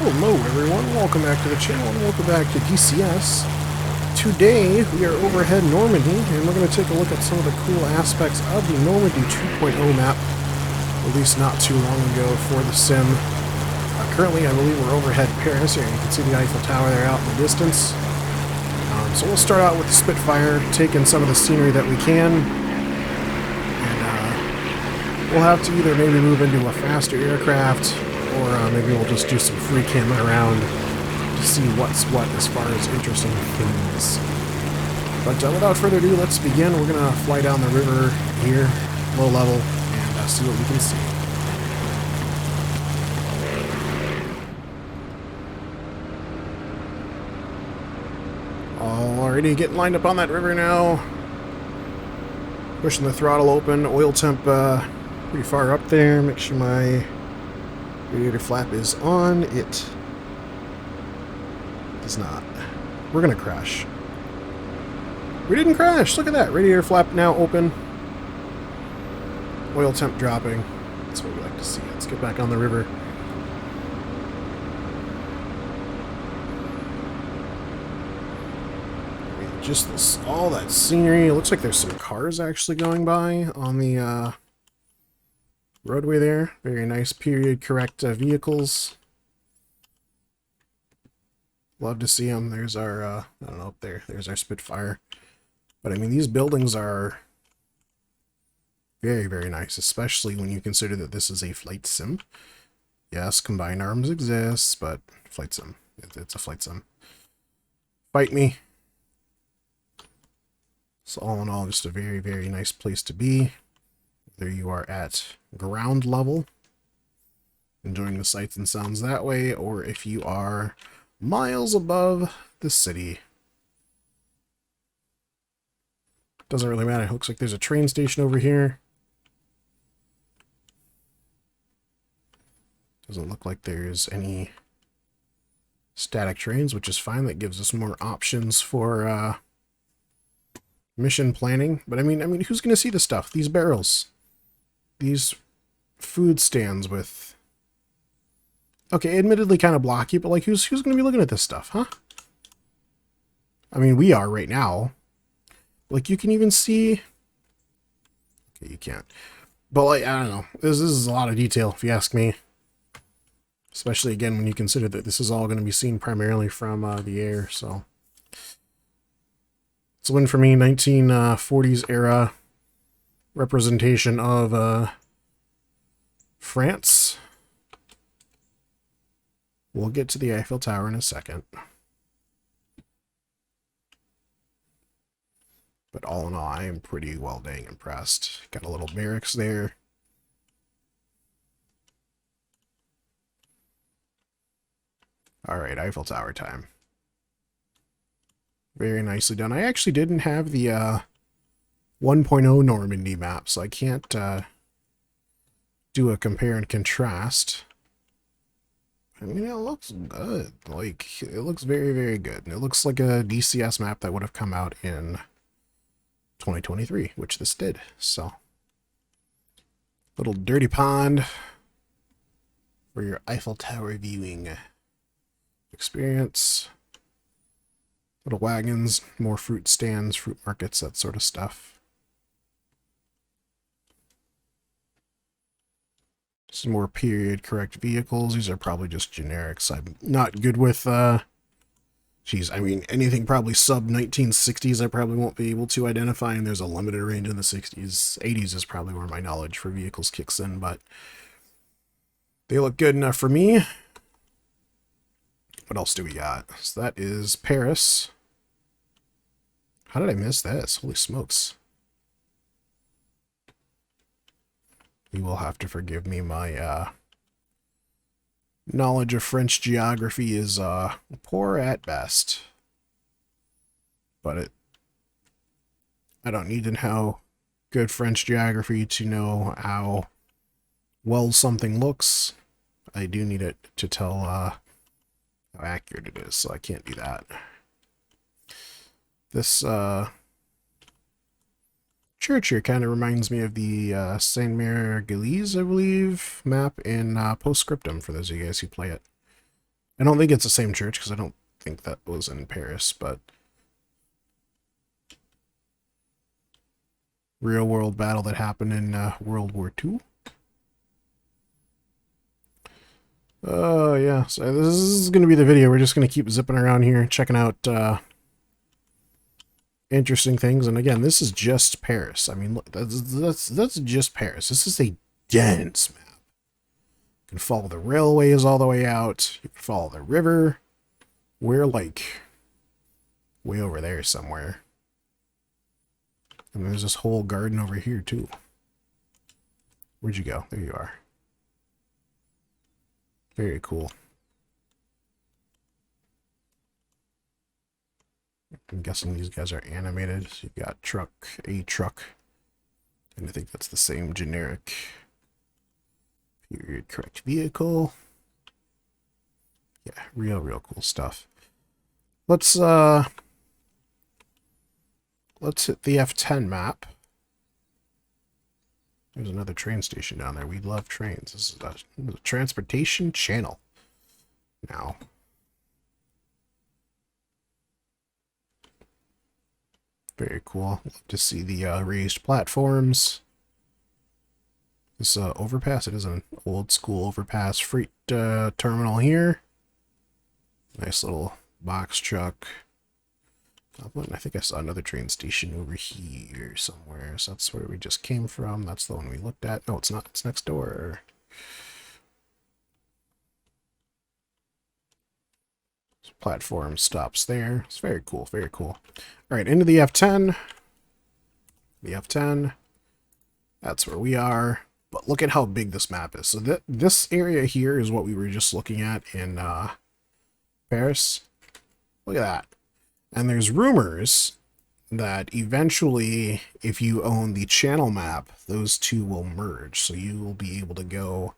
Hello everyone, welcome back to the channel and welcome back to DCS. Today we are overhead Normandy and we're going to take a look at some of the cool aspects of the Normandy 2.0 map, released not too long ago for the sim. Currently I believe we're overhead Paris here, and you can see the Eiffel Tower there out in the distance. So we'll start out with the Spitfire, taking some of the scenery that we can, and we'll have to either maybe move into a faster aircraft, or maybe we'll just do some free camming around to see what's what as far as interesting things. But without further ado, let's begin. We're going to fly down the river here, low level, and see what we can see. Alrighty, getting lined up on that river now. Pushing the throttle open, oil temp pretty far up there. Make sure my radiator flap is on. It does not. We're gonna crash. We didn't crash. Look at that. Radiator flap now open. Oil temp dropping. That's what we like to see. Let's get back on the river. Just this, all that scenery. It looks like there's some cars actually going by on the roadway there. Very nice period correct vehicles. Love to see them. There's our, I don't know, up there. There's our Spitfire. But I mean, these buildings are very, very nice, especially when you consider that this is a flight sim. Yes, combined arms exists, but flight sim. It's a flight sim. Fight me. So all in all, just a very, very nice place to be. Whether you are at ground level, enjoying the sights and sounds that way, or if you are miles above the city. Doesn't really matter. It looks like there's a train station over here. Doesn't look like there's any static trains, which is fine. That gives us more options for mission planning. But I mean, who's going to see the stuff? These barrels. These food stands with... Okay, admittedly kind of blocky, but like, who's going to be looking at this stuff, huh? I mean, we are right now. Like, you can even see... Okay, you can't. But like, I don't know. This is a lot of detail, if you ask me. Especially, again, when you consider that this is all going to be seen primarily from the air, so... It's a win for me. 1940s era representation of France. We'll get to the Eiffel Tower in a second. But all in all, I am pretty well dang impressed. Got a little barracks there. Alright, Eiffel Tower time. Very nicely done. I actually didn't have the 1.0 Normandy map, so I can't do a compare and contrast. I mean, it looks good. Like, it looks very, very good. And it looks like a DCS map that would have come out in 2023, which this did. So, little dirty pond for your Eiffel Tower viewing experience. Little wagons, more fruit stands, fruit markets, that sort of stuff. Some more period correct vehicles. These are probably just generics. I'm not good with, geez, I mean, anything probably sub 1960s I probably won't be able to identify, and there's a limited range in the 60s. 80s is probably where my knowledge for vehicles kicks in, but they look good enough for me. What else do we got? So that is Paris. How did I miss this? Holy smokes. You will have to forgive me. My knowledge of French geography is poor at best. But I don't need to know good French geography to know how well something looks. I do need it to tell how accurate it is, so I can't do that. This church here kind of reminds me of the Saint-Mère-Église, I believe, map in Postscriptum, for those of you guys who play it. I don't think it's the same church because I don't think that was in Paris, but real world battle that happened in World War II. Oh, yeah. So this is going to be the video. We're just going to keep zipping around here, checking out interesting things. And again, this is just Paris. I mean, look, that's just Paris. This is a dense map. You can follow the railways all the way out. You can follow the river. We're like way over there somewhere. And there's this whole garden over here too. Where'd you go? There you are. Very cool. I'm guessing these guys are animated. So you've got a truck. And I think that's the same generic period correct vehicle. Yeah, real cool stuff. Let's hit the F10 map. There's another train station down there. We love trains. This is a transportation channel now. Very cool. Love to see the raised platforms. This overpass, it is an old school overpass freight terminal here. Nice little box truck. I think I saw another train station over here somewhere. So that's where we just came from. That's the one we looked at. No, it's not. It's next door. So platform stops there. It's very cool. Very cool. All right, into the F10. The F10. That's where we are. But look at how big this map is. So this area here is what we were just looking at in Paris. Look at that. And there's rumors that eventually, if you own the channel map, those two will merge. So you will be able to go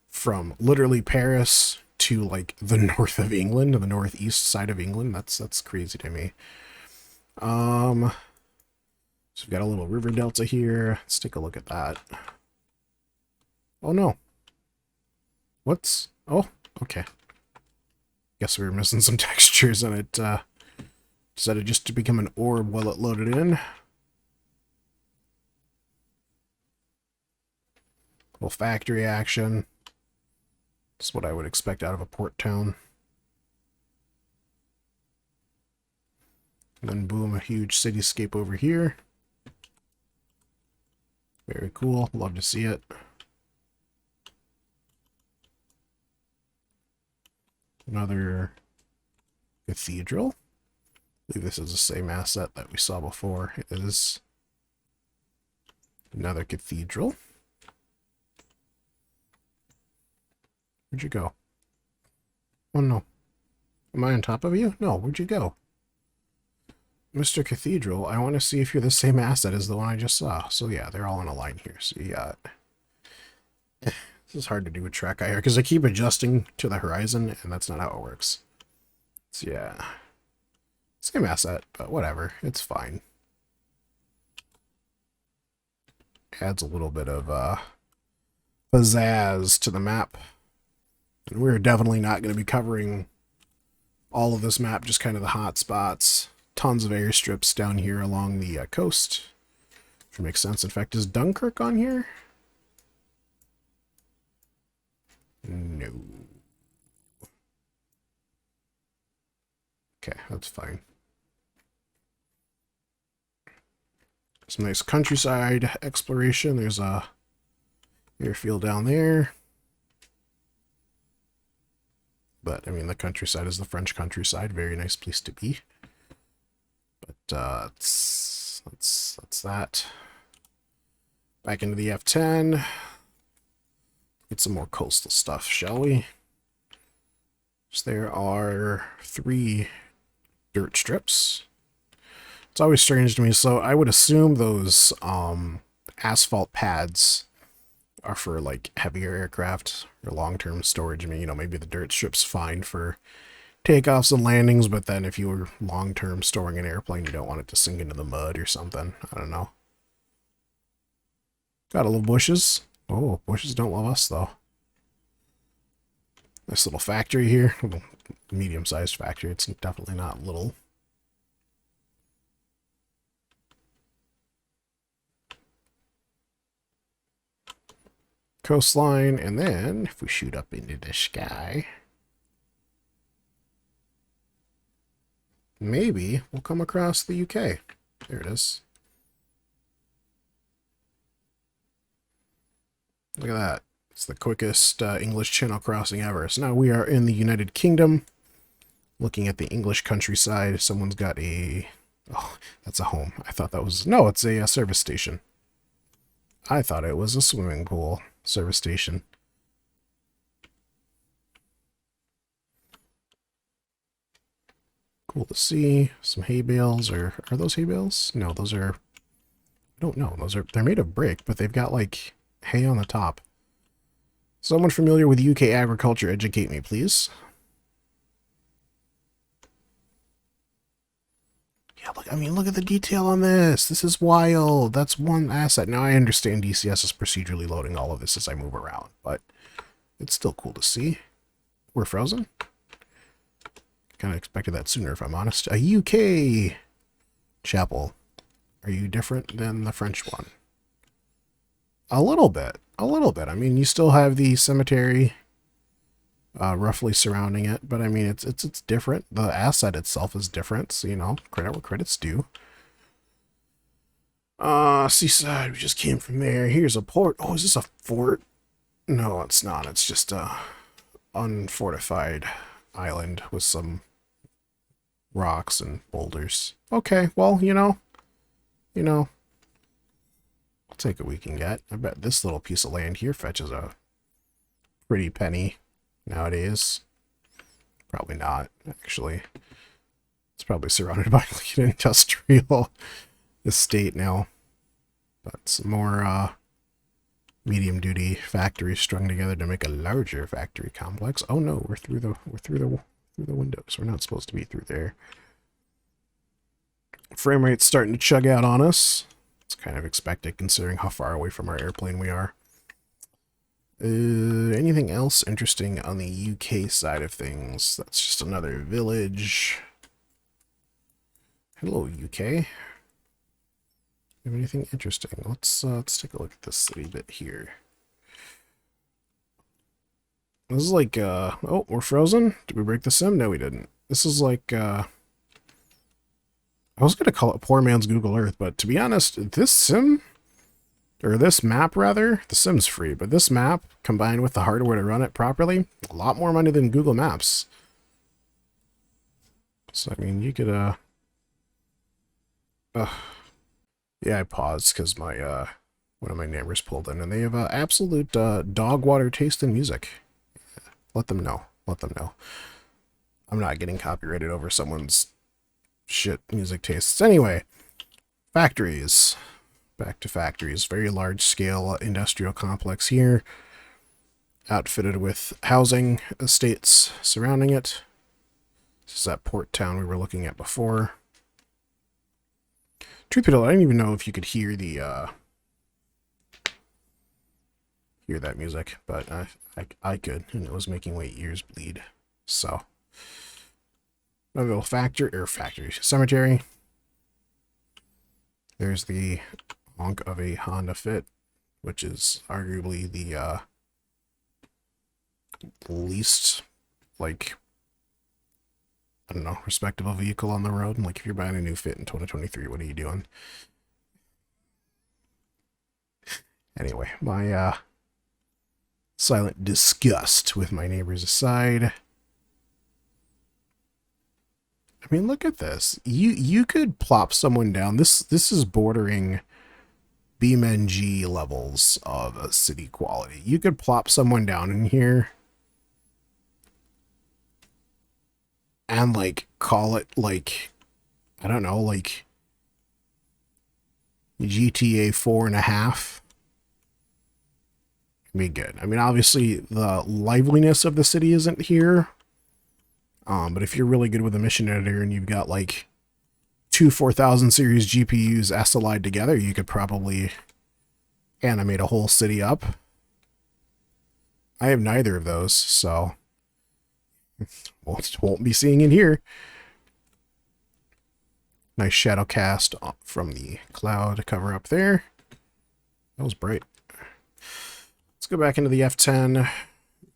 from literally Paris to like the north of England, to the northeast side of England. That's crazy to me. So we've got a little river delta here. Let's take a look at that. Oh no. What's... Oh, okay. Guess we were missing some textures and it decided just to become an orb while it loaded in. Little factory action. That's what I would expect out of a port town. And then boom, a huge cityscape over here. Very cool. Love to see it. Another cathedral. I believe this is the same asset that we saw before. It is another cathedral. Where'd you go? Oh no. Am I on top of you? No, where'd you go? Mr. Cathedral, I want to see if you're the same asset as the one I just saw. So yeah, they're all in a line here. So you got... This is hard to do with track IR because I keep adjusting to the horizon and that's not how it works. So yeah. Same asset, but whatever. It's fine. Adds a little bit of pizzazz to the map. And we're definitely not going to be covering all of this map, just kind of the hot spots. Tons of airstrips down here along the coast, which makes sense. In fact, is Dunkirk on here? No. Okay, that's fine. Some nice countryside exploration. There's a airfield down there. But, I mean, the countryside is the French countryside. Very nice place to be. But, that's that. Back into the F10. Get some more coastal stuff, shall we? So there are 3 dirt strips. It's always strange to me. So I would assume those asphalt pads are for like heavier aircraft or long-term storage. I mean, you know, maybe the dirt strip's fine for takeoffs and landings, but then if you were long-term storing an airplane, you don't want it to sink into the mud or something. I don't know. Got a little bushes. Oh, bushes don't love us though. This little factory here, well, medium-sized factory. It's definitely not little. Coastline, and then if we shoot up into the sky, maybe we'll come across the UK. There it is. Look at that. It's the quickest English channel crossing ever. So now we are in the United Kingdom. Looking at the English countryside. Someone's got a... Oh, that's a home. I thought that was... No, it's a service station. I thought it was a swimming pool service station. Cool to see. Some hay bales. Are those hay bales? No, those are... I don't know. They're made of brick, but they've got like hay on the top. Someone familiar with UK agriculture, educate me, please. Yeah, look, I mean, look at the detail on this. This is wild. That's one asset. Now, I understand DCS is procedurally loading all of this as I move around, but it's still cool to see. We're frozen. Kind of expected that sooner, if I'm honest. A UK chapel. Are you different than the French one? A little bit. A little bit. I mean, you still have the cemetery roughly surrounding it, but I mean, it's different. The asset itself is different, so, you know, credit where credit's due. Seaside, we just came from there. Here's a port. Oh, is this a fort? No, it's not. It's just a unfortified island with some rocks and boulders. Okay, well, you know, I'll take what we can get. I bet this little piece of land here fetches a pretty penny nowadays. Probably not, actually. It's probably surrounded by like an industrial estate now. But some more medium duty factories strung together to make a larger factory complex. Oh no, we're through the windows. We're not supposed to be through there. Frame rate's starting to chug out on us. It's kind of expected considering how far away from our airplane we are. Anything else interesting on the UK side of things? That's just another village. Hello, UK. Have anything interesting? Let's take a look at this city bit here. This is like oh, we're frozen? Did we break the sim? No, we didn't. This is like I was gonna call it poor man's Google Earth, but to be honest, this sim, or this map rather, the sim's free, but this map, combined with the hardware to run it properly, a lot more money than Google Maps. So, I mean, you could, yeah, I paused because my, one of my neighbors pulled in, and they have absolute dog water taste in music. Let them know. Let them know. I'm not getting copyrighted over someone's shit music tastes. Anyway, factories. Back to factories. Very large scale industrial complex here. Outfitted with housing estates surrounding it. This is that port town we were looking at before. Truth be told, I didn't even know if you could hear the hear that music, but I could, and it was making my ears bleed. So, another little factory cemetery. There's the honk of a Honda Fit, which is arguably the least, like, I don't know, respectable vehicle on the road. Like, if you're buying a new Fit in 2023, what are you doing? Anyway, my silent disgust with my neighbors aside. I mean, look at this. You could plop someone down. This is bordering BeamNG levels of city quality. You could plop someone down in here and like call it like, I don't know, like GTA 4.5. Be good. I mean, obviously the liveliness of the city isn't here. But if you're really good with a mission editor and you've got like two 4000 series GPUs SLI'd together, you could probably animate a whole city up. I have neither of those, so Won't be seeing it here. Nice shadow cast from the cloud cover up there. That was bright. Let's go back into the F10.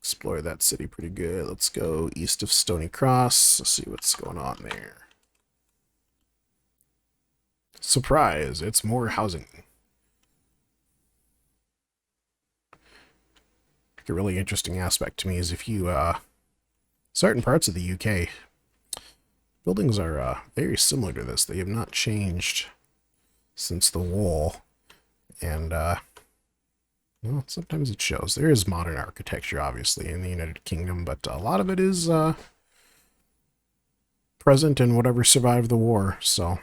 Explore that city pretty good. Let's go east of Stony Cross. Let's see what's going on there. Surprise, it's more housing. A really interesting aspect to me is if you, certain parts of the UK, buildings are very similar to this. They have not changed since the wall. And, well, sometimes it shows. There is modern architecture, obviously, in the United Kingdom, but a lot of it is present in whatever survived the war, so...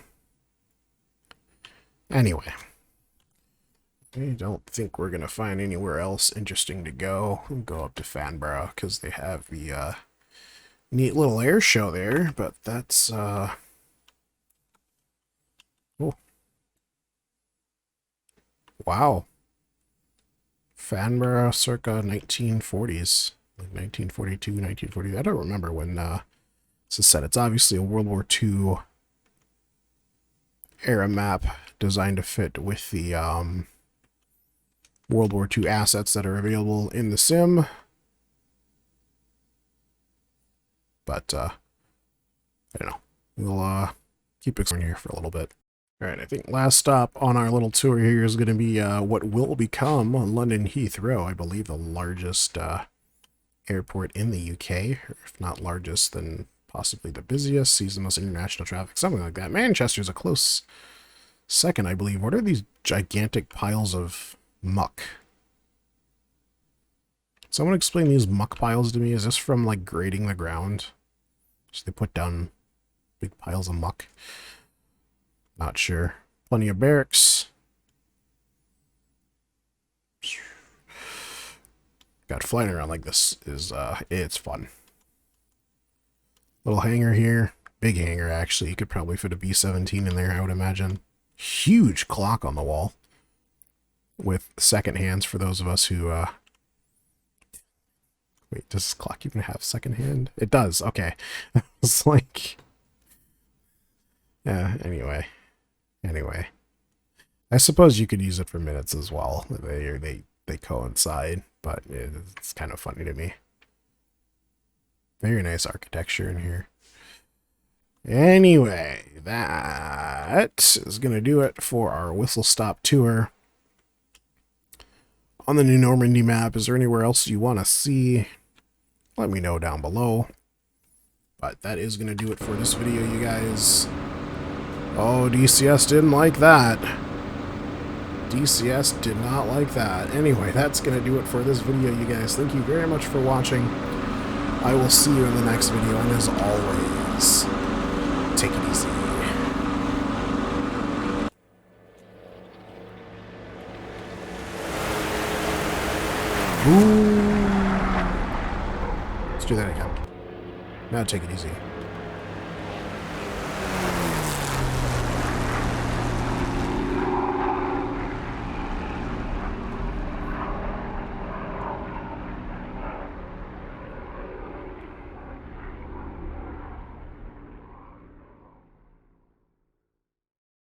Anyway. I don't think we're going to find anywhere else interesting to go. We'll go up to Farnborough, because they have the neat little air show there, but that's... Oh. Wow. Farnborough circa 1940s. Like 1942, 1940. I don't remember when this is set. It's obviously a World War II era map designed to fit with the World War II assets that are available in the sim. But, I don't know. We'll keep exploring here for a little bit. Alright, I think last stop on our little tour here is going to be what will become London Heathrow. I believe the largest airport in the UK, or if not largest, then possibly the busiest, sees the most international traffic, something like that. Manchester's a close second, I believe. What are these gigantic piles of muck? Someone explain these muck piles to me. Is this from, like, grading the ground? So they put down big piles of muck. Not sure. Plenty of barracks. God, flying around like this is, it's fun. Little hangar here. Big hangar, actually. You could probably fit a B-17 in there, I would imagine. Huge clock on the wall. With second hands for those of us who, Wait, does this clock even have second hand? It does, okay. It's like... Yeah, anyway. I suppose you could use it for minutes as well. They coincide, but it's kind of funny to me. Very nice architecture in here. Anyway, that is going to do it for our whistle stop tour on the new Normandy map. Is there anywhere else you want to see? Let me know down below. But that is going to do it for this video, you guys. Oh, DCS didn't like that. DCS did not like that. Anyway, that's going to do it for this video, you guys. Thank you very much for watching. I will see you in the next video, and as always, take it easy. Ooh. Let's do that again. Now take it easy.